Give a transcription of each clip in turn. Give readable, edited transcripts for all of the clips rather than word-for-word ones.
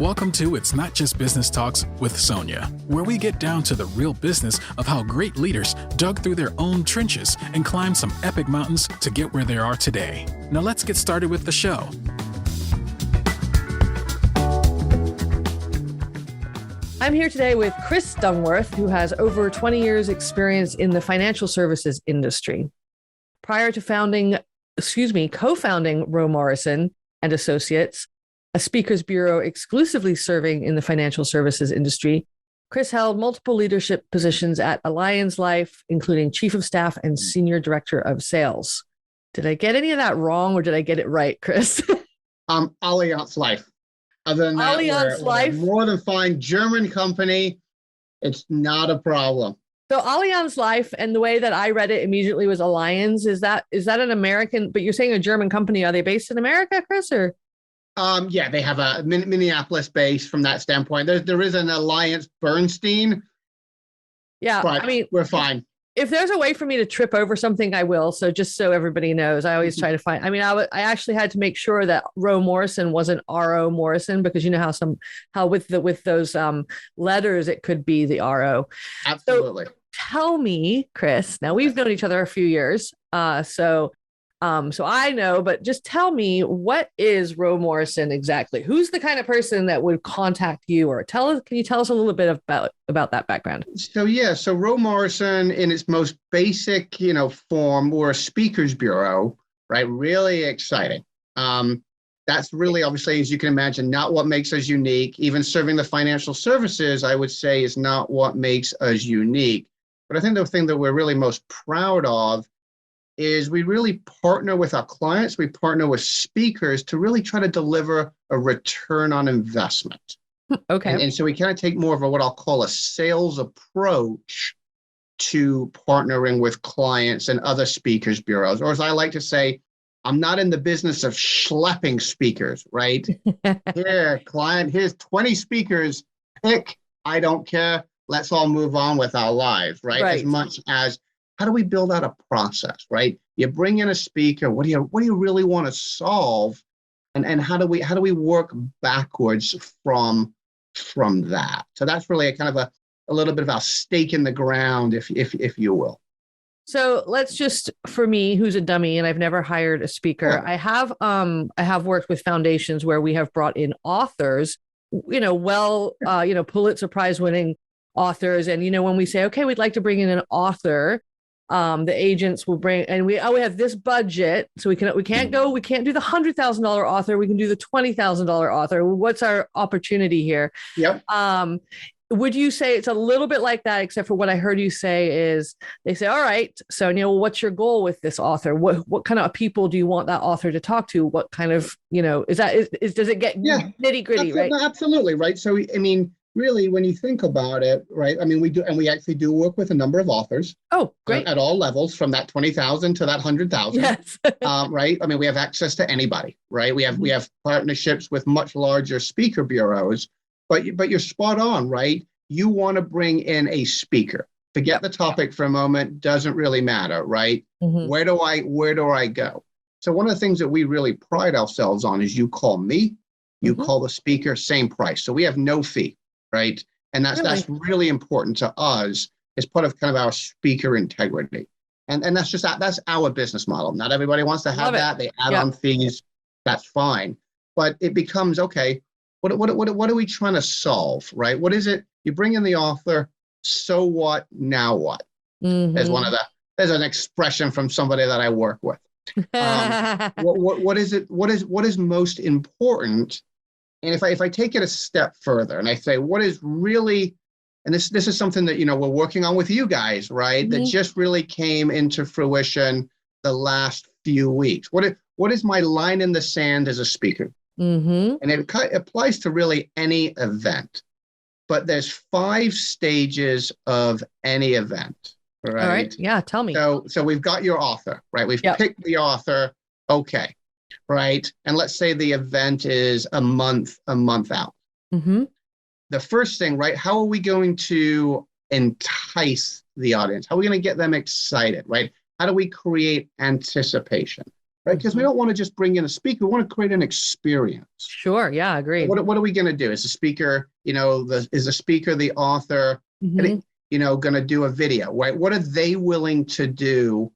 Welcome to It's Not Just Business Talks with Sonja, where we get down to the real business of how great leaders dug through their own trenches and climbed some epic mountains to get where they are today. Now let's get started with the show. I'm here today with Chris Dungworth, who has over 20 years experience in the financial services industry. Prior to co-founding Ro Morrison and Associates, a speakers bureau exclusively serving in the financial services industry, Chris held multiple leadership positions at Allianz Life, including Chief of Staff and Senior Director of Sales. Did I get any of that wrong or did I get it right, Chris? Allianz Life. Other than that, we're more than fine. German company. It's not a problem. So Allianz Life, and the way that I read it immediately was Allianz. Is that an American, but you're saying a German company. Are they based in America, Chris, or? Yeah, they have a Minneapolis base from that standpoint. There is an Alliance Bernstein. Yeah, but I mean, we're fine. If there's a way for me to trip over something, I will. So just so everybody knows, I always try to find, I actually had to make sure that Row Morrison wasn't Ro Morrison, because you know how with those letters, it could be the Ro. Absolutely. So tell me, Chris, now we've known each other a few years. So I know, but just tell me, what is Row Morrison exactly? Who's the kind of person that would contact you, or can you tell us a little bit about that background? So Row Morrison, in its most basic, form, we're a speakers bureau, right? Really exciting. That's really, obviously, as you can imagine, not what makes us unique. Even serving the financial services, I would say, is not what makes us unique. But I think the thing that we're really most proud of is we really partner with our clients, we partner with speakers to really try to deliver a return on investment. Okay. And so we kind of take more of what I'll call a sales approach to partnering with clients and other speakers bureaus. Or as I like to say, I'm not in the business of schlepping speakers, right? Here, client, here's 20 speakers, pick, I don't care. Let's all move on with our lives, right? As much as, how do we build out a process, right? You bring in a speaker. What do you really want to solve, and how do we work backwards from that? So that's really a kind of a little bit of our stake in the ground, if you will. So let's just, for me, who's a dummy, and I've never hired a speaker. Yeah. I have worked with foundations where we have brought in authors, Pulitzer Prize winning authors, and when we say, okay, we'd like to bring in an author. The agents will bring, and we have this budget, so we can't do the $100,000 author. We can do the $20,000 author. What's our opportunity here? Yep. Would you say it's a little bit like that, except for what I heard you say is they say, all right, so what's your goal with this author? What kind of people do you want that author to talk to? What kind of, does it get nitty gritty, right? Absolutely. Right. So, really, when you think about it, right? We actually do work with a number of authors. Oh, great. At all levels, from that 20,000 to that 100,000. Yes. Right. We have access to anybody, right? We have partnerships with much larger speaker bureaus, but you're spot on, right? You want to bring in a speaker. Forget the topic for a moment. Doesn't really matter, right? Mm-hmm. Where do I go? So one of the things that we really pride ourselves on is you call me, you call the speaker, same price. So we have no fee. Right. And that's really important to us as part of kind of our speaker integrity. And that's our business model. Not everybody wants to have that. They add on fees. That's fine. But it becomes, okay, what are we trying to solve? Right. What is it? You bring in the author. So what? Now what? Mm-hmm. There's an expression from somebody that I work with. What is it? What is most important? And if I take it a step further and I say, what is really, and this is something that, we're working on with you guys, right? Mm-hmm. That just really came into fruition the last few weeks. What is my line in the sand as a speaker? Mm-hmm. And it applies to really any event, but there's 5 stages of any event, right? All right. Yeah. Tell me. So we've got your author, right? We've picked the author. Okay. Right. And let's say the event is a month out. Mm-hmm. The first thing, right? How are we going to entice the audience? How are we going to get them excited, right? How do we create anticipation? right? Because we don't want to just bring in a speaker. We want to create an experience. Sure. Yeah, agreed. What are we going to do? Is the speaker, is the speaker, the author, going to do a video, right? What are they willing to do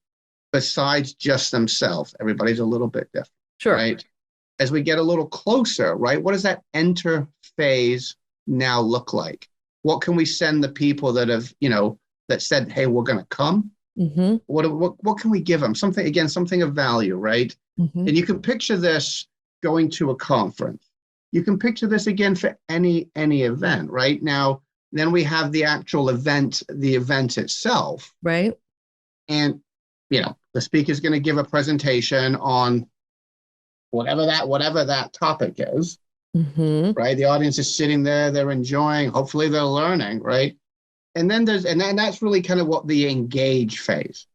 besides just themselves? Everybody's a little bit different, right? As we get a little closer, right? What does that enter phase now look like? What can we send the people that have, that said, hey, we're going to come? What can we give them? Something of value, right? And you can picture this going to a conference. You can picture this again for any event, right? Now, then we have the actual event, the event itself. Right. And, the speaker's going to give a presentation on whatever that topic is, right? The audience is sitting there, they're enjoying, hopefully they're learning, right? And then that's really kind of what the engage phase.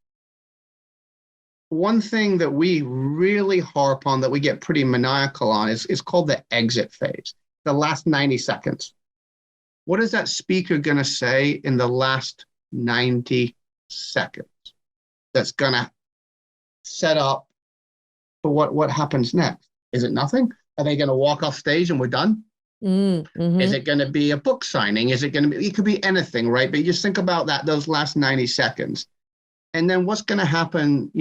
One thing that we really harp on, that we get pretty maniacal on, is called the exit phase, the last 90 seconds. What is that speaker going to say in the last 90 seconds that's going to set up for what happens next? Is it nothing? Are they going to walk off stage and we're done? Is it going to be a book signing? Is it going to be, it could be anything, right? But you just think about those last 90 seconds. And then what's going to happen,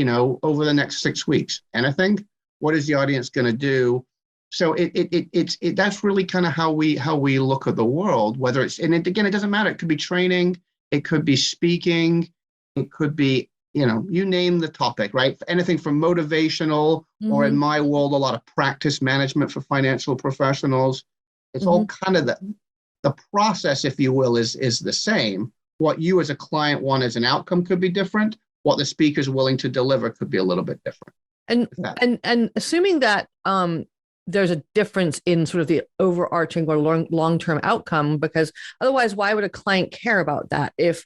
over the next 6 weeks? Anything? What is the audience going to do? So that's really kind of how we look at the world, whether it's, and again, it doesn't matter. It could be training, it could be speaking, it could be, you name the topic, right? Anything from motivational, or in my world, a lot of practice management for financial professionals. It's all kind of the process, if you will, is the same. What you as a client want as an outcome could be different. What the speaker's willing to deliver could be a little bit different. And assuming that there's a difference in sort of the overarching or long-term outcome, because otherwise, why would a client care about that? If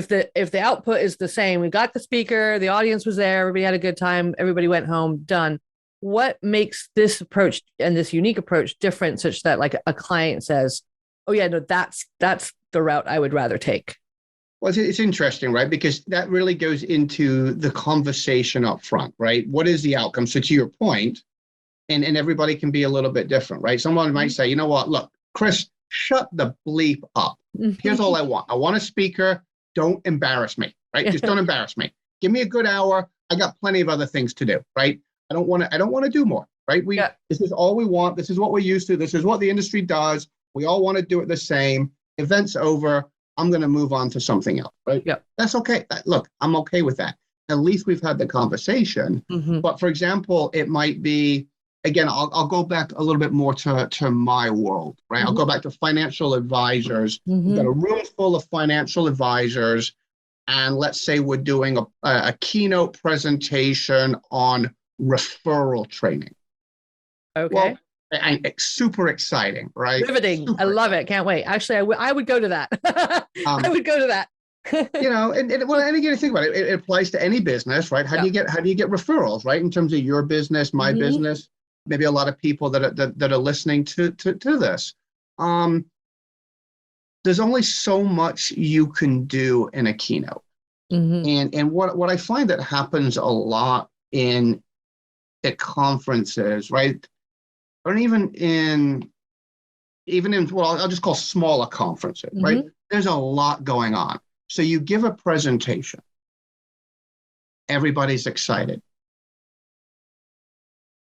the output is the same, we got the speaker, the audience was there, everybody had a good time, everybody went home, done. What makes this approach and this unique approach different, such that like a client says, oh yeah, no, that's the route I would rather take? Well, it's interesting, right? Because that really goes into the conversation up front, right? What is the outcome? So to your point, and everybody can be a little bit different, right? Someone might say, you know what, look, Chris, shut the bleep up. Here's all I want. I want a speaker. Don't embarrass me, right? Just don't embarrass me. Give me a good hour. I got plenty of other things to do, right? I don't want to do more, right? This is all we want. This is what we're used to. This is what the industry does. We all want to do it the same. Event's over. I'm going to move on to something else, right? Yeah. That's okay. Look, I'm okay with that. At least we've had the conversation. But for example, it might be, again, I'll go back a little bit more to my world, right? I'll go back to financial advisors. We've got a room full of financial advisors. And let's say we're doing a keynote presentation on referral training. Okay. Well, super exciting, right? Riveting. I love it. Can't wait. Actually, I would go to that. I would go to that. And again, think about it. It applies to any business, right? How do you get referrals, right? In terms of your business, my business, maybe a lot of people that are listening to this. There's only so much you can do in a keynote, and what I find that happens a lot at conferences, right? Or even in well, I'll just call smaller conferences, right? There's a lot going on. So you give a presentation. Everybody's excited.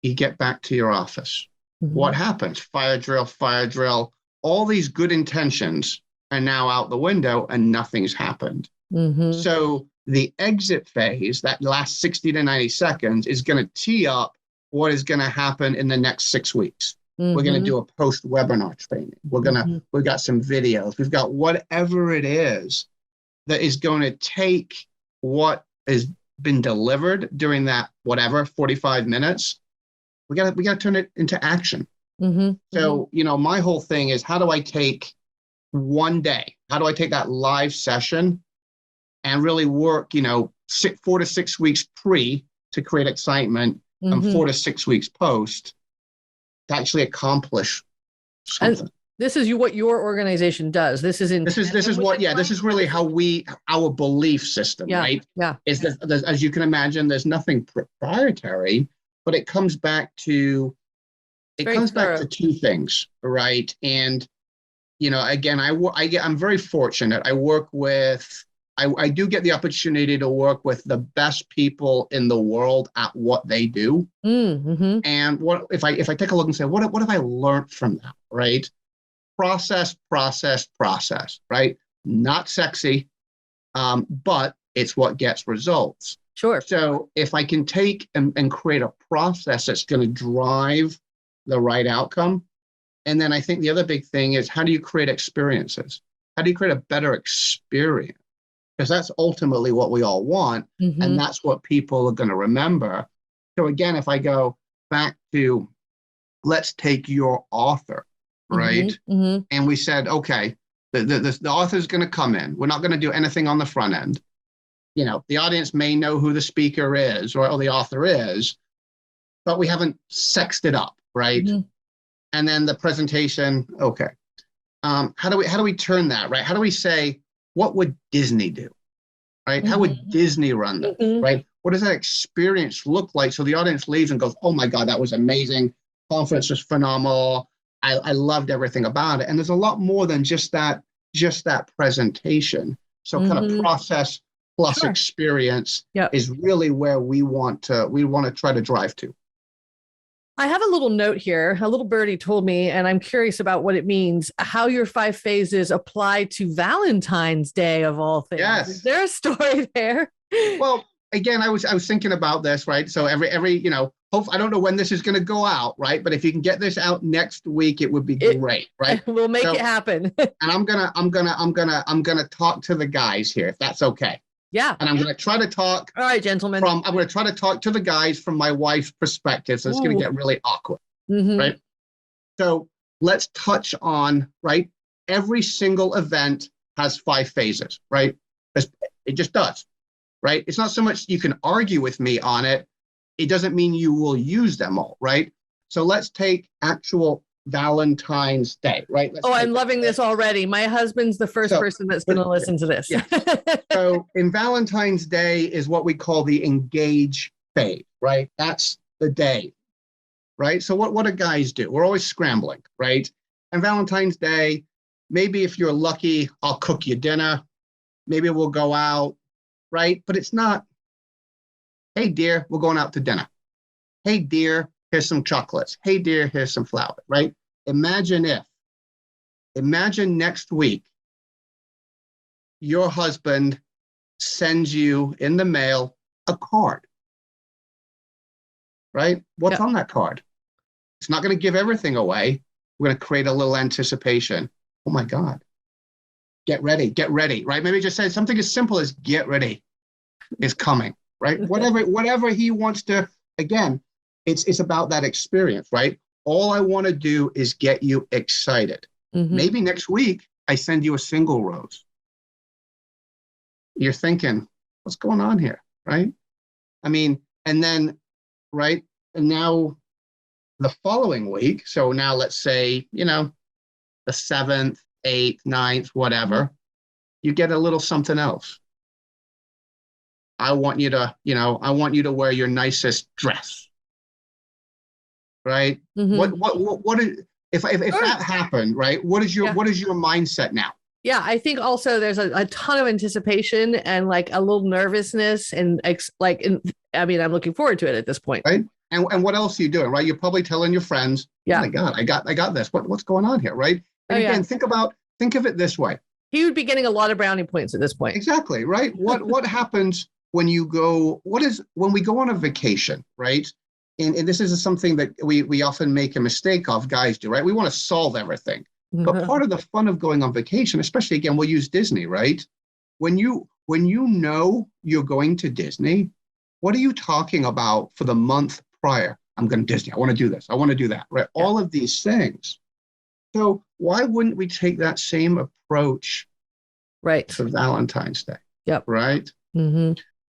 You get back to your office. What happens? Fire drill. All these good intentions are now out the window and nothing's happened. So the exit phase, that last 60 to 90 seconds, is going to tee up what is going to happen in the next 6 weeks. We're going to do a post-webinar training. We've got some videos. We've got whatever it is that is going to take what has been delivered during that, 45 minutes. We got to turn it into action. So, my whole thing is, how do I take one day? How do I take that live session and really work, 4 to 6 weeks pre to create excitement, and 4 to 6 weeks post to actually accomplish something. And this is what your organization does. This is really how our belief system, right? Yeah. Is that, as you can imagine, there's nothing proprietary. but it comes back to two things, right? And again, I'm very fortunate. I do get the opportunity to work with the best people in the world at what they do. Mm-hmm. And what if I take a look and say, what have I learned from that, right? Process, right? Not sexy, but it's what gets results. Sure. So if I can take and create a process that's going to drive the right outcome, and then I think the other big thing is, how do you create experiences? How do you create a better experience? Because that's ultimately what we all want, and that's what people are going to remember. So again, if I go back to, let's take your author, right? And we said, okay, the author's going to come in. We're not going to do anything on the front end. The audience may know who the speaker is or the author is, but we haven't sexed it up, right? And then the presentation, okay. How do we turn that, right? How do we say, what would Disney do, right? How would Disney run this, right? What does that experience look like? So the audience leaves and goes, oh my God, that was amazing. Conference was phenomenal. I loved everything about it. And there's a lot more than just that presentation. So kind of process plus experience is really where we want to try to drive to. I have a little note here. A little birdie told me, and I'm curious about what it means, how your 5 phases apply to Valentine's Day of all things. Yes. Is there a story there? Well, again, I was thinking about this, right? So every I don't know when this is going to go out, right? But if you can get this out next week, it would be great, right? We'll make it happen. And I'm gonna talk to the guys here, if that's okay. Yeah. And I'm going to try to talk. All right, gentlemen. I'm going to try to talk to the guys from my wife's perspective. So it's going to get really awkward, right? So let's touch on, right? Every single event has 5 phases, right? It just does, right? It's not so much you can argue with me on it. It doesn't mean you will use them all, right? So let's take actual Valentine's Day, right? I'm loving this already. My husband's the first person that's going to listen to this. Yeah. So in Valentine's Day is what we call the engage phase, right? That's the day, right? So what do guys do? We're always scrambling, right? And Valentine's Day, maybe if you're lucky, I'll cook you dinner. Maybe we'll go out, right? But it's not, hey, dear, we're going out to dinner. Hey, dear, here's some chocolates. Hey, dear, here's some flowers, right? Imagine next week, your husband sends you in the mail a card, right? What's on that card? It's not going to give everything away. We're going to create a little anticipation. Oh my God. Get ready, right? Maybe just say something as simple as get ready is coming, right? Whatever he wants to, again, it's about that experience, right? All I want to do is get you excited. Maybe next week I send you a single rose. You're thinking, what's going on here, right? I mean, and then, right? And now the following week, so now let's say, the 7th, 8th, 9th, whatever, you get a little something else. I want you to wear your nicest dress. Right? What if that happened, right? What is your mindset now? Yeah, I think also there's a ton of anticipation and like a little nervousness and I'm looking forward to it at this point. Right? And what else are you doing, right? You're probably telling your friends, oh my God, I got this. What's going on here, right? And again, think of it this way. He would be getting a lot of brownie points at this point. Exactly, right? What happens when we go on a vacation, right? And this is something that we often make a mistake of, guys do, right? We want to solve everything. But part of the fun of going on vacation, especially, again, we'll use Disney, right? When you know you're going to Disney, what are you talking about for the month prior? I'm going to Disney. I want to do this. I want to do that, right? Yeah. All of these things. So why wouldn't we take that same approach to Valentine's Day? Yep. Right?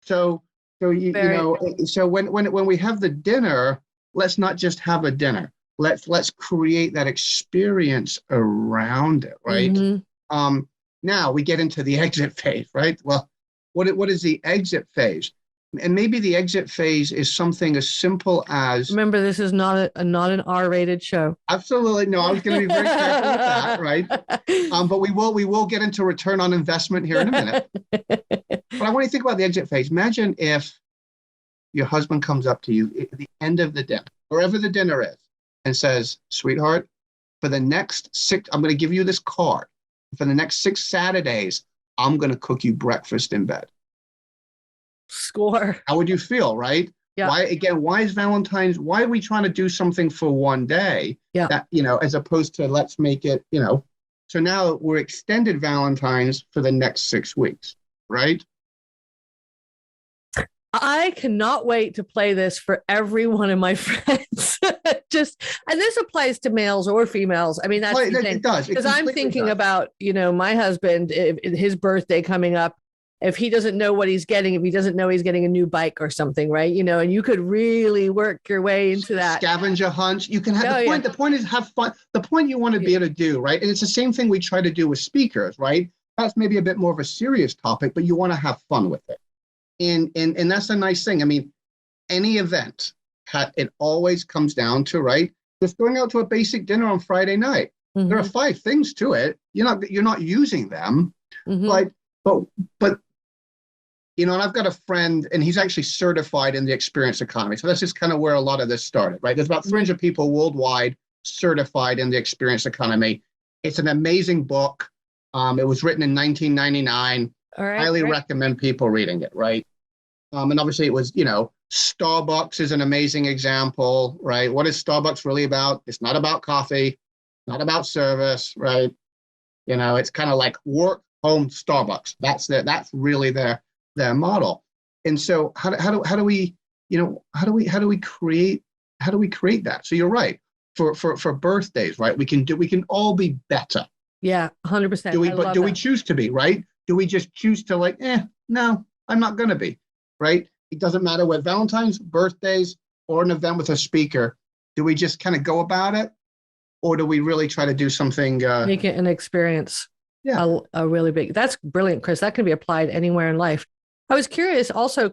So so when we have the dinner, let's not just have a dinner. Let's create that experience around it, right? Now we get into the exit phase, right? Well, what is the exit phase? And maybe the exit phase is something as simple as. Remember, this is not an R-rated show. Absolutely. No, I was going to be very careful with that, right? But we will get into return on investment here in a minute. But I want you to think about the exit phase. Imagine if your husband comes up to you at the end of the dinner, wherever the dinner is, and says, sweetheart, for the next 6, I'm going to give you this card. For the next 6 Saturdays, I'm going to cook you breakfast in bed. Score. How would you feel, right? Yeah. Why is Valentine's, why are we trying to do something for one day? Yeah. That, as opposed to let's make it, so now we're extended Valentine's for the next 6 weeks, right? I cannot wait to play this for every one of my friends. And this applies to males or females. I mean, that's the thing. It does. Because I'm thinking about, my husband, his birthday coming up. If he doesn't know what he's getting, if he doesn't know he's getting a new bike or something, right? And you could really work your way into that. Scavenger hunts. You can have the point is have fun. The point you want to be able to do, right? And it's the same thing we try to do with speakers, right? That's maybe a bit more of a serious topic, but you want to have fun with it. And that's a nice thing. I mean, any event, it always comes down to, right? Just going out to a basic dinner on Friday night. Mm-hmm. There are 5 things to it. You're not using them, mm-hmm. but and I've got a friend, and he's actually certified in the experience economy. So that's just kind of where a lot of this started, right? There's about 300 people worldwide certified in the experience economy. It's an amazing book. It was written in 1999. All right, highly recommend people reading it, right? And obviously it was, Starbucks is an amazing example, right? What is Starbucks really about? It's not about coffee, not about service, right? It's kind of like work, home, Starbucks. That's really their model. And so how do we create that? So you're right. For birthdays, right? We can all be better. Yeah, 100%. Do we choose to be, right? Do we just choose to no, I'm not going to be, right? It doesn't matter what Valentine's, birthdays, or an event with a speaker. Do we just kind of go about it? Or do we really try to do something? Make it an experience. Yeah. A really big, that's brilliant, Chris. That can be applied anywhere in life. I was curious also,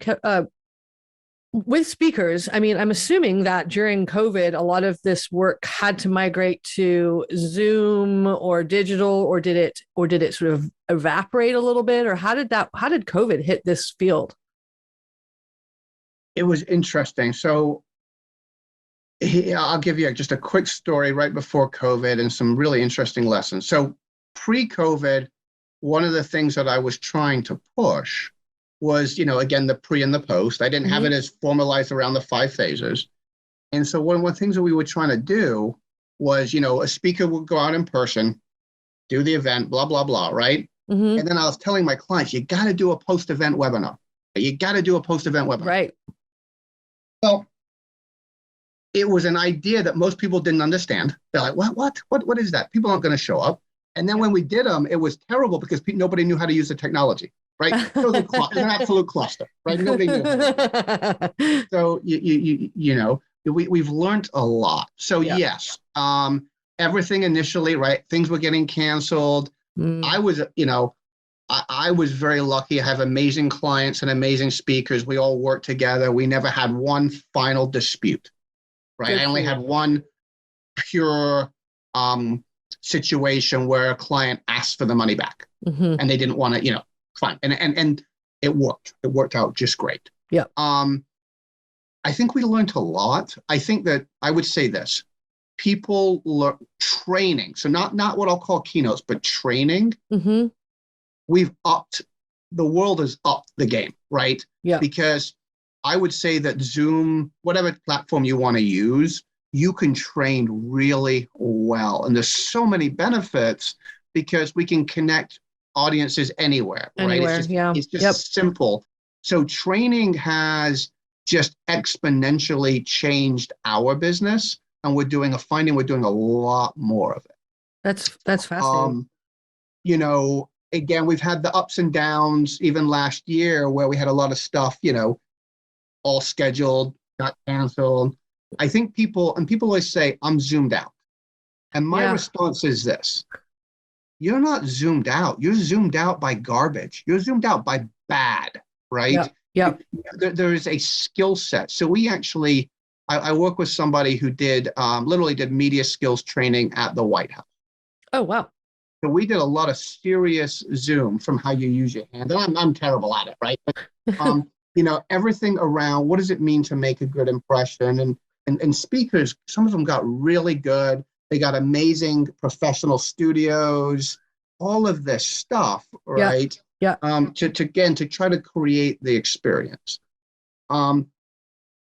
with speakers, I mean, I'm assuming that during COVID, a lot of this work had to migrate to Zoom or digital, or did it sort of evaporate a little bit? Or how did COVID hit this field? It was interesting. So I'll give you just a quick story right before COVID and some really interesting lessons. So pre-COVID, one of the things that I was trying to push was, again, the pre and the post. I didn't have it as formalized around the 5 phases. And so one of the things that we were trying to do was, a speaker would go out in person, do the event, blah, blah, blah, right? Mm-hmm. And then I was telling my clients, you got to do a post-event webinar. You got to do a post-event webinar. Right. Well, it was an idea that most people didn't understand. They're like, what is that? People aren't going to show up. And then when we did them, it was terrible because nobody knew how to use the technology. Right, it was an absolute cluster. Right, nobody knew. So we've learned a lot. So yes, everything initially, right? Things were getting canceled. I was, I was very lucky. I have amazing clients and amazing speakers. We all worked together. We never had one final dispute. Right, I only had one pure situation where a client asked for the money back, and they didn't want to, fine. And it worked. It worked out just great. Yeah. I think we learned a lot. I think that I would say this, people learn training. So not what I'll call keynotes, but training. Mm-hmm. The world has upped the game, right? Yeah. Because I would say that Zoom, whatever platform you want to use, you can train really well. And there's so many benefits because we can connect audiences anywhere, right? It's just simple. So training has just exponentially changed our business, and we're doing a lot more of it. That's fascinating. Again, we've had the ups and downs even last year where we had a lot of stuff, all scheduled, got canceled. I think people always say, I'm zoomed out. And my response is this. You're not zoomed out. You're zoomed out by garbage. You're zoomed out by bad, right? Yeah. Yeah. There is a skill set. So we actually, I work with somebody who did literally did media skills training at the White House. Oh, wow. So we did a lot of serious Zoom from how you use your hand. And I'm terrible at it, right? But, everything around what does it mean to make a good impression? And speakers, some of them got really good. They got amazing professional studios, all of this stuff, right? Yeah. To try to create the experience.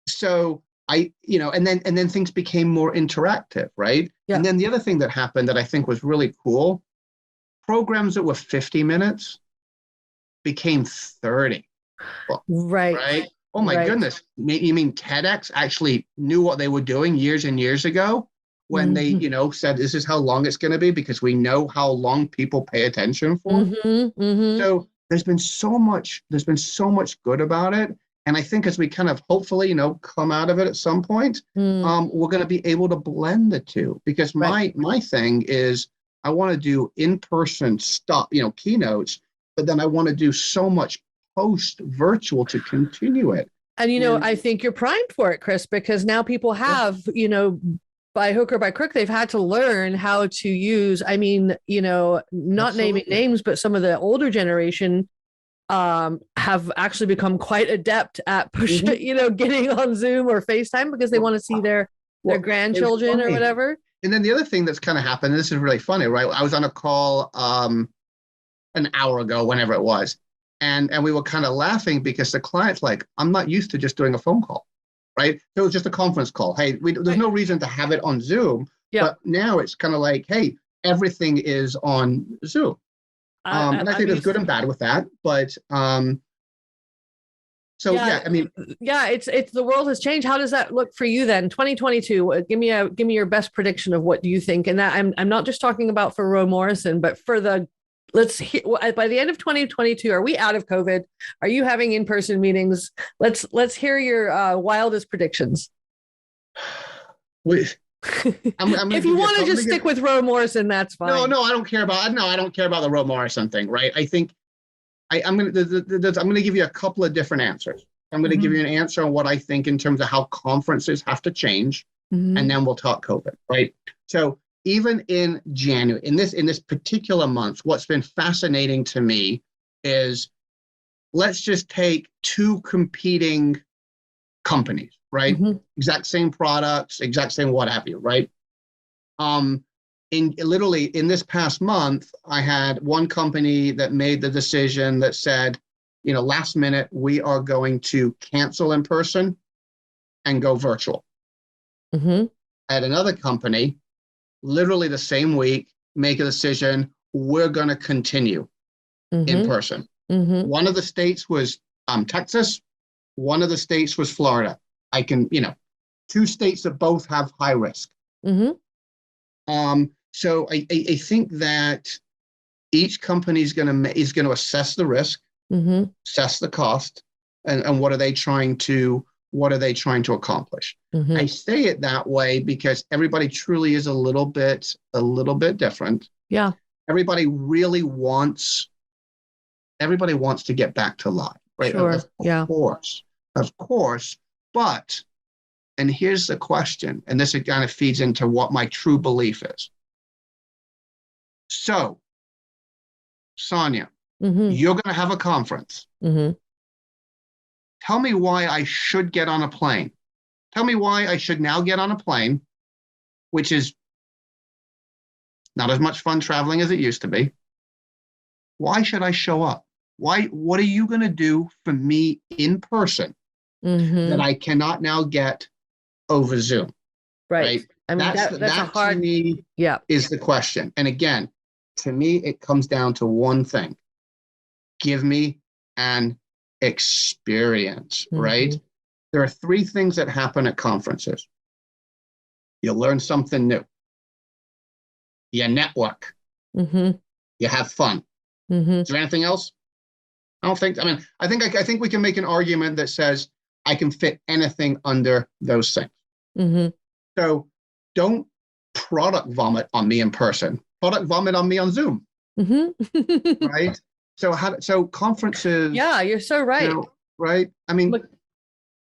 So and then things became more interactive, right? Yeah. And then the other thing that happened that I think was really cool, programs that were 50 minutes became 30. Right. Right? Oh my goodness. You mean TEDx actually knew what they were doing years and years ago when they, said this is how long it's going to be because we know how long people pay attention for. So there's been so much good about it. And I think as we kind of hopefully, come out of it at some point, we're going to be able to blend the two because my thing is I want to do in-person stuff, keynotes, but then I want to do so much post virtual to continue it. And, I think you're primed for it, Chris, because now people have, by hook or by crook, they've had to learn how to use, not naming names, but some of the older generation have actually become quite adept at getting on Zoom or FaceTime because they want to see their grandchildren or whatever. And then the other thing that's kind of happened, and this is really funny, right? I was on a call an hour ago, whenever it was. And we were kind of laughing because the client's like, I'm not used to just doing a phone call, right? So it was just a conference call. Hey, there's no reason to have it on Zoom. Yeah. But now it's kind of like, hey, everything is on Zoom. And I think there's good and bad with that. But it's the world has changed. How does that look for you then? 2022, give me your best prediction of what do you think? And that I'm not just talking about for Row Morrison, but for by the end of 2022, are we out of COVID? Are you having in-person meetings? Let's hear your wildest predictions. If you want to just stick with Row Morrison, that's fine. No, I don't care about the Row Morrison thing, right? I think I'm going to give you a couple of different answers. I'm going to give you an answer on what I think in terms of how conferences have to change, and then we'll talk COVID, right? So even in January, in this particular month, what's been fascinating to me is let's just take two competing companies, right? Exact same products, exact same what have you, right? In this past month, I had one company that made the decision that said, last minute, we are going to cancel in person and go virtual. At another company, literally the same week, make a decision, we're going to continue in person. One of the states was Texas. One of the states was Florida. I can, two states that both have high risk. So I think that each company is going to assess the risk, assess the cost, and what are they trying to accomplish. I say it that way because everybody truly is a little bit different. Yeah. Everybody wants to get back to live, right? Sure. Of course. But, and here's the question, and this kind of feeds into what my true belief is. So, Sonja, you're going to have a conference. Tell me why I should get on a plane. Tell me why I should now get on a plane, which is not as much fun traveling as it used to be. Why should I show up? What are you going to do for me in person that I cannot now get over Zoom? Right? I mean, that's a hard, to me is the question. And again, to me, it comes down to one thing. Give me an experience, right? There are three things that happen at conferences. You learn something new. You network. You have fun. Is there anything else? I don't think. I mean, I think we can make an argument that says I can fit anything under those things. So don't product vomit on me in person. Product vomit on me on Zoom. Right? So conferences. Yeah, you're so right. right? I mean, Look,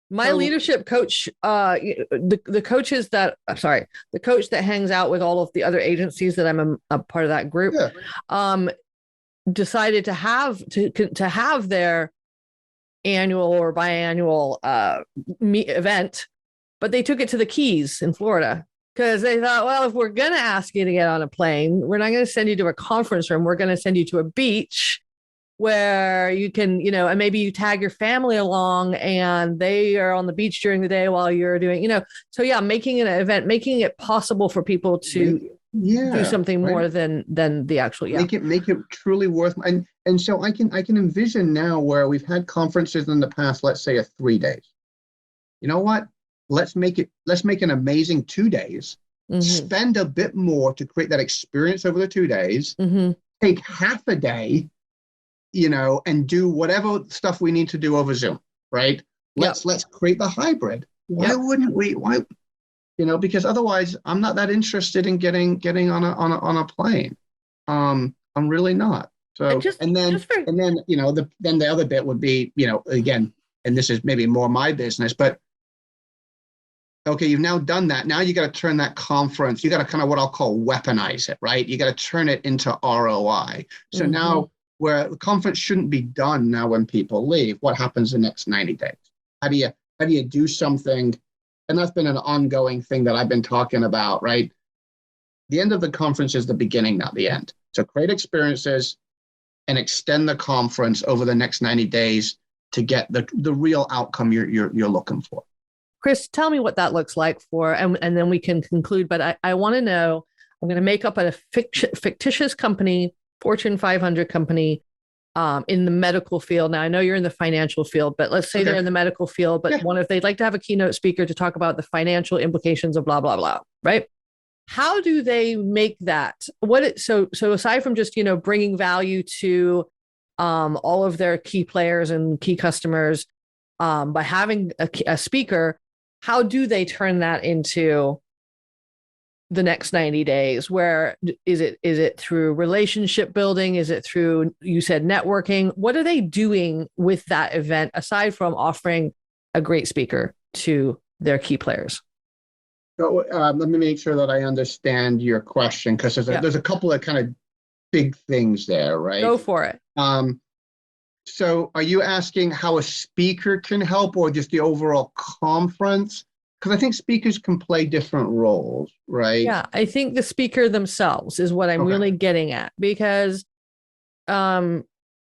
my leadership coach, the coaches that, sorry, the coach that hangs out with all of the other agencies that I'm a part of that group, decided to have their annual or biannual event, but they took it to the Keys in Florida because they thought, well, if we're going to ask you to get on a plane, we're not going to send you to a conference room. We're going to send you to a beach where you can, and maybe you tag your family along and they are on the beach during the day while you're doing, so yeah, making an event, making it possible for people to do something more than the actual, make it truly worth. And so I can envision now where we've had conferences in the past, let's say 3 days. You know what? Let's make an amazing 2 days, spend a bit more to create that experience over the 2 days, take half a day, and do whatever stuff we need to do over Zoom, right? Let's create the hybrid. Why wouldn't we? Why? Because otherwise I'm not that interested in getting on a plane. I'm really not. So, then the other bit would be, again, and this is maybe more my business, but okay, you've now done that. Now you got to turn that conference, you got to kind of what I'll call weaponize it, right? You got to turn it into ROI. So now where the conference shouldn't be done now when people leave, what happens the next 90 days? How do you do something? And that's been an ongoing thing that I've been talking about, right? The end of the conference is the beginning, not the end. So create experiences and extend the conference over the next 90 days to get the real outcome you're looking for. Chris, tell me what that looks like and then we can conclude. But I want to know, I'm going to make up a fictitious company, Fortune 500 company, in the medical field. Now, I know you're in the financial field, but let's say they're in the medical field, but they'd like to have a keynote speaker to talk about the financial implications of blah, blah, blah, right? How do they make that? So aside from just, bringing value to all of their key players and key customers by having a speaker, how do they turn that into the next 90 days? Where is it through relationship building? Is it through, you said, networking? What are they doing with that event aside from offering a great speaker to their key players? So let me make sure that I understand your question, because there's a couple of kind of big things there, right? Go for it. So are you asking how a speaker can help, or just the overall conference? Because I think speakers can play different roles, right? Yeah, I think the speaker themselves is what I'm really getting at, because, go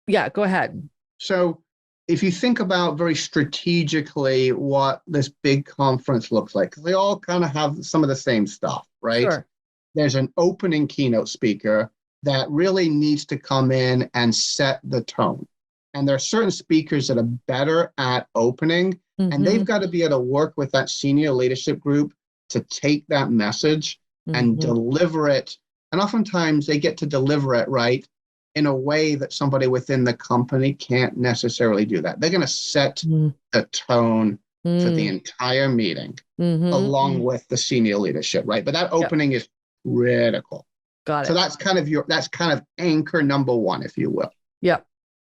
ahead. So if you think about very strategically what this big conference looks like, because they all kind of have some of the same stuff, right? Sure. There's an opening keynote speaker that really needs to come in and set the tone. And there are certain speakers that are better at opening, and they've got to be able to work with that senior leadership group to take that message and deliver it. And oftentimes they get to deliver it right in a way that somebody within the company can't necessarily do that. They're going to set the tone for the entire meeting along with the senior leadership, right? But that opening is critical. Got it. So that's kind of anchor number one, if you will. Yep.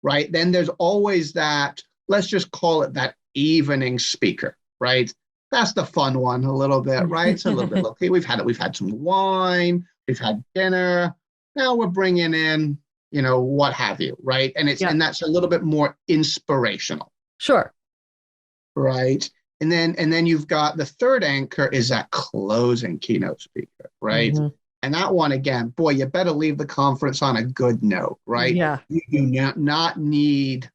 Right. Then there's always that, let's just call it that evening speaker, right? That's the fun one a little bit, right? It's a little bit, okay, we've had some wine, we've had dinner. Now we're bringing in, what have you, right? And and that's a little bit more inspirational. Sure. Right. And then you've got the third anchor is that closing keynote speaker, right? And that one, again, boy, you better leave the conference on a good note, right? Yeah. You do not need,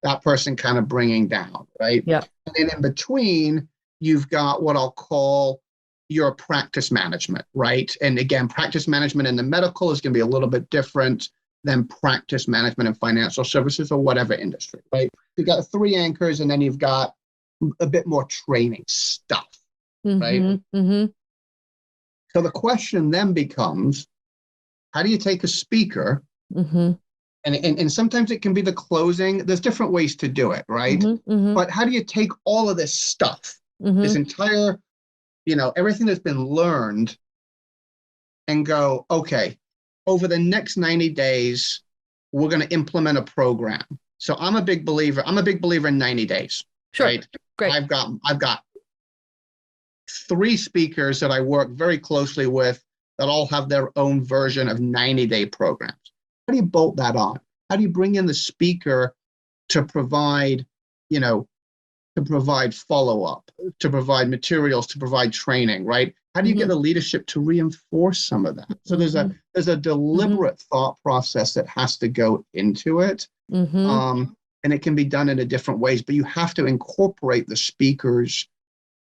that person kind of bringing down, right? Yeah. And then in between, you've got what I'll call your practice management, right? And again, practice management in the medical is going to be a little bit different than practice management in financial services or whatever industry, right? You've got 3 anchors, and then you've got a bit more training stuff, right? So the question then becomes, how do you take a speaker, and sometimes it can be the closing. There's different ways to do it, right? But how do you take all of this stuff, this entire, everything that's been learned, and go, okay, over the next 90 days, we're going to implement a program. So I'm a big believer in 90 days. Sure. Right. Great. I've got 3 speakers that I work very closely with that all have their own version of 90-day programs. How do you bolt that on? How do you bring in the speaker to provide, to provide follow-up, to provide materials, to provide training, right? How do you get the leadership to reinforce some of that? So there's a deliberate thought process that has to go into it. And it can be done in a different ways, but you have to incorporate the speakers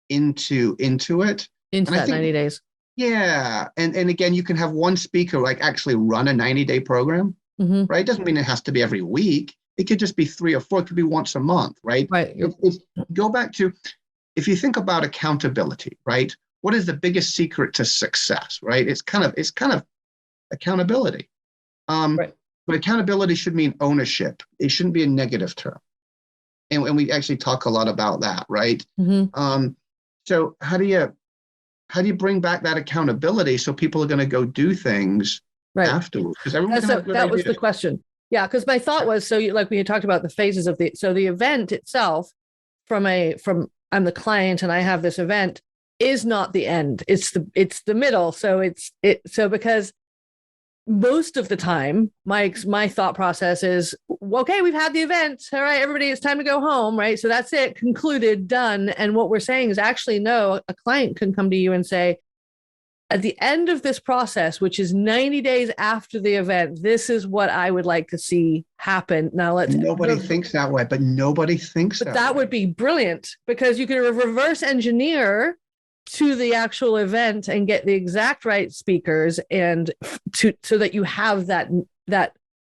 into it. Into that 90 days. Yeah. And again, you can have one speaker like actually run a 90-day program, right? It doesn't mean it has to be every week. It could just be 3 or 4. It could be once a month, right? Right. Go back to, if you think about accountability, right? What is the biggest secret to success, right? It's kind of accountability. Right. But accountability should mean ownership. It shouldn't be a negative term. And we actually talk a lot about that, right? So how do you bring back that accountability so people are going to go do things afterwards? Because that was the question. Yeah, because my thought was, so like we had talked about the phases of the event itself from I'm the client and I have this event is not the end. It's the middle. So because most of the time, my thought process is, okay, we've had the event. All right, everybody, it's time to go home, right? So that's it, concluded, done. And what we're saying is actually, no, a client can come to you and say, at the end of this process, which is 90 days after the event, this is what I would like to see happen. Now nobody thinks that way, but nobody thinks that way. That would be brilliant, because you can reverse engineer to the actual event and get the exact right speakers and so that you have that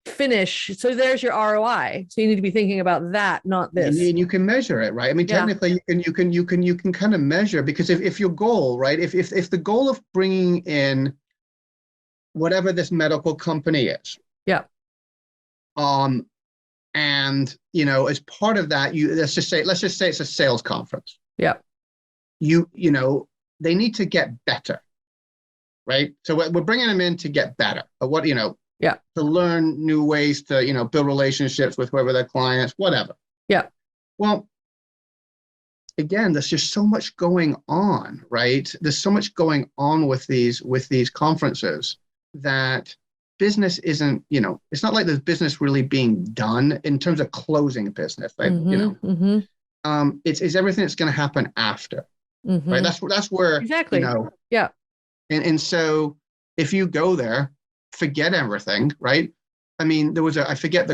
finish. So there's your ROI. So you need to be thinking about that, not this. And you can measure it, right? I mean, technically you can kind of measure, because if your goal, right? If the goal of bringing in whatever this medical company is, and as part of that, let's just say it's a sales conference. They need to get better, right? So we're bringing them in to get better. To learn new ways to, build relationships with whoever their clients, whatever. Well, again, there's just so much going on, right? There's so much going on with these conferences that business isn't, it's not like there's business really being done in terms of closing business. Like, it's everything that's going to happen after. Right. That's where exactly. And so if you go there, forget everything, right? I mean, there was I forget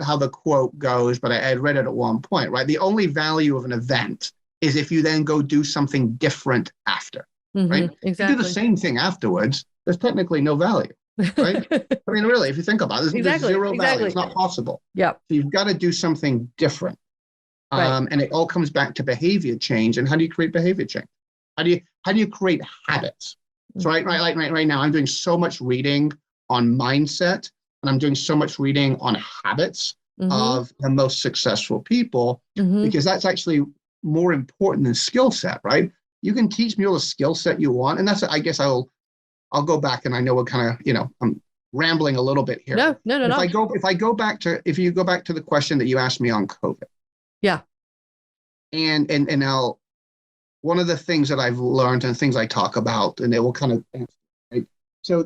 how the quote goes, but I had read it at one point, right? The only value of an event is if you then go do something different after, right? Exactly. If you do the same thing afterwards, there's technically no value, right? I mean, really, if you think about it, there's zero value. It's not possible. So you've got to do something different. And it all comes back to behavior change. And how do you create behavior change? How do you create habits? So right now, I'm doing so much reading on mindset, and I'm doing so much reading on habits of the most successful people, because that's actually more important than skill set, right? You can teach me all the skill set you want, and that's, I guess I'll go back, and I know we're kind of, I'm rambling a little bit here. No. If you go back to the question that you asked me on COVID. And now, one of the things that I've learned and things I talk about, and it will kind of, right? So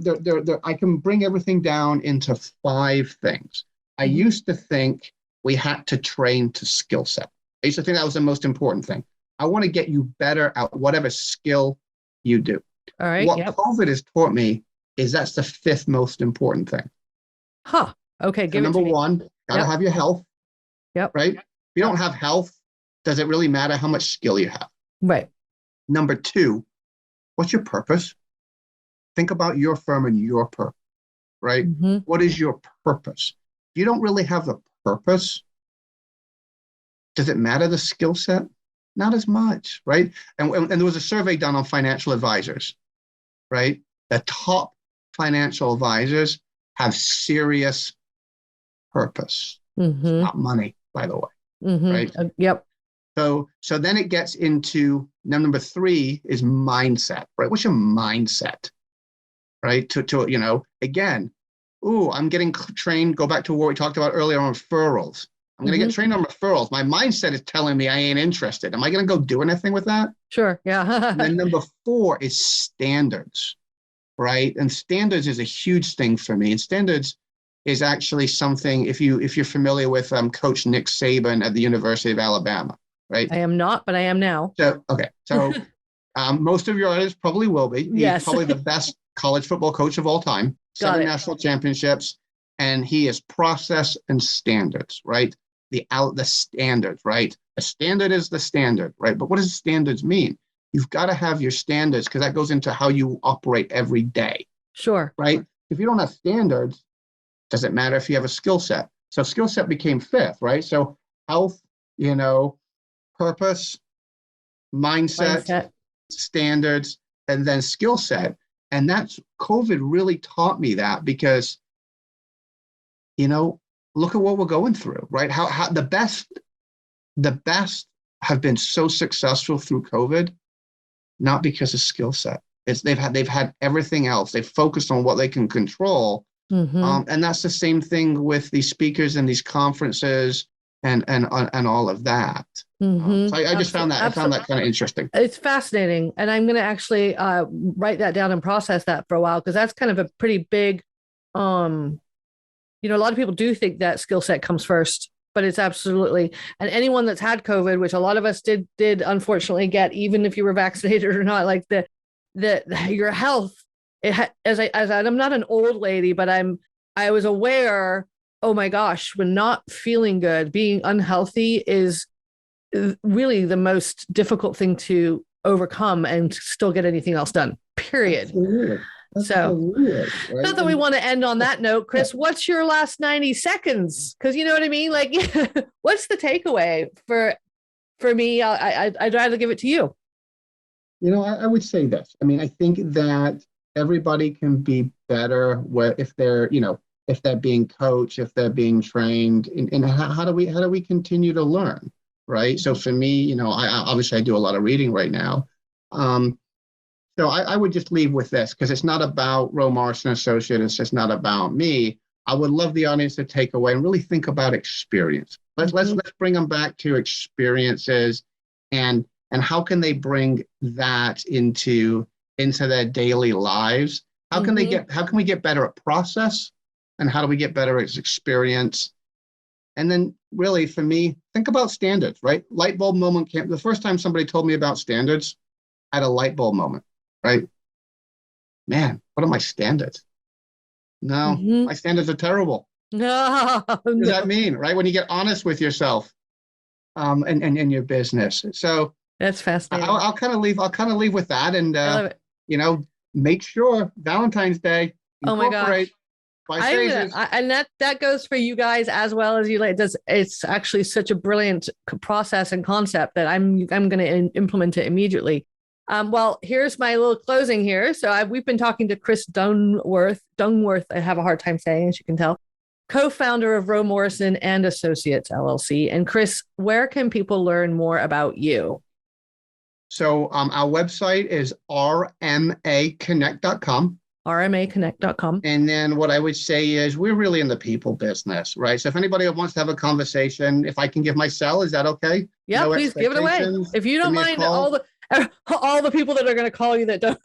I can bring everything down into 5 things. I used to think we had to train to skill set. I used to think that was the most important thing. I want to get you better at whatever skill you do. All right. What COVID has taught me is that's the 5th most important thing. Okay. So number 1, gotta have your health. Right. If you don't have health, does it really matter how much skill you have? Right. Number 2, what's your purpose? Think about your firm and your purpose, right? What is your purpose? If you don't really have the purpose, does it matter the skill set? Not as much, right? And there was a survey done on financial advisors, right? The top financial advisors have serious purpose. It's not money, by the way, right? So then it gets into number 3 is mindset, right? What's your mindset, right? To again, I'm getting trained. Go back to what we talked about earlier on referrals. I'm going to get trained on referrals. My mindset is telling me I ain't interested. Am I going to go do anything with that? Sure. Yeah. And then number 4 is standards, right? And standards is a huge thing for me. And standards is actually something, if you're familiar with Coach Nick Saban at the University of Alabama, right? I am not, but I am now. So, okay. So most of your audience probably will be. Yes. He's probably the best college football coach of all time. 7 national championships. And he is process and standards, right? The standards, right? A standard is the standard, right? But what does standards mean? You've got to have your standards because that goes into how you operate every day. Sure. Right? If you don't have standards, doesn't matter if you have a skill set. So skill set became 5th, right? So health, purpose, mindset, standards, and then skill set. And that's COVID really taught me that because, look at what we're going through, right? How the best have been so successful through COVID, not because of skill set. They've had everything else. They've focused on what they can control. Mm-hmm. And that's the same thing with these speakers and these conferences and all of that. Mm-hmm. So I just found that kind of interesting. It's fascinating. And I'm going to actually write that down and process that for a while, because that's kind of a pretty big, a lot of people do think that skill set comes first, but it's absolutely, and anyone that's had COVID, which a lot of us did unfortunately get, even if you were vaccinated or not, like your health, as I'm not an old lady, but I was aware, oh my gosh, when not feeling good, being unhealthy is really the most difficult thing to overcome and still get anything else done, period. Absolutely. So right? Not that we want to end on that note, Chris, what's your last 90 seconds? Because you know what I mean? Like, what's the takeaway for me? I'd rather give it to you. I would say this. I mean, I think that everybody can be better if they're being coached, if they're being trained, and how do we continue to learn, right? So for me, I do a lot of reading right now. So I would just leave with this, because it's not about Ro Morrison Associates. It's just not about me. I would love the audience to take away and really think about experience. Let's bring them back to experiences, and how can they bring that into their daily lives? How can we get better at process, and how do we get better at experience? And then really for me, think about standards, right? Light bulb moment. The first time somebody told me about standards, I had a light bulb moment. Right? Man, what are my standards? No, my standards are terrible. No. What does that mean, right? When you get honest with yourself, and your business. So that's fascinating. I'll kind of leave with that, and make sure Valentine's Day. Oh my gosh. And that goes for you guys as well as you. It's actually such a brilliant process and concept that I'm going to implement it immediately. Well, here's my little closing here. So we've been talking to Chris Dungworth. I have a hard time saying, as you can tell, co-founder of Ro Morrison and Associates, LLC. And Chris, where can people learn more about you? So our website is rmaconnect.com. rmaconnect.com. And then what I would say is we're really in the people business, right? So if anybody wants to have a conversation, if I can give my cell, is that okay? Yeah, please give it away. If you don't mind all the people that are going to call you that don't.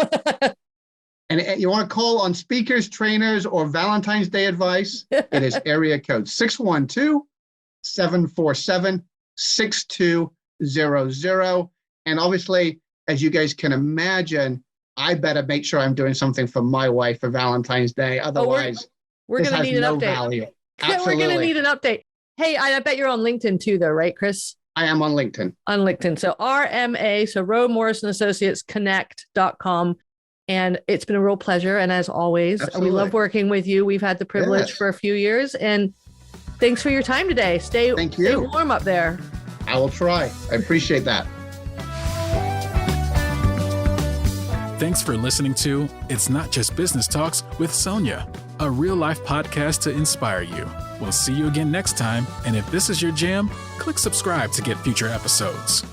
And you want to call on speakers, trainers, or Valentine's Day advice, it is area code 612-747-6200. And obviously, as you guys can imagine, I better make sure I'm doing something for my wife for Valentine's Day. Otherwise, we're going to need an update. Value. We're going to need an update. Hey, I bet you're on LinkedIn too, though, right, Chris? I am on LinkedIn. So RMA, so Row Morrison Associates Connect.com. And it's been a real pleasure. And as always, we love working with you. We've had the privilege for a few years. And thanks for your time today. Stay warm up there. I will try. I appreciate that. Thanks for listening to It's Not Just Business Talks with Sonja, a real-life podcast to inspire you. We'll see you again next time, and if this is your jam, click subscribe to get future episodes.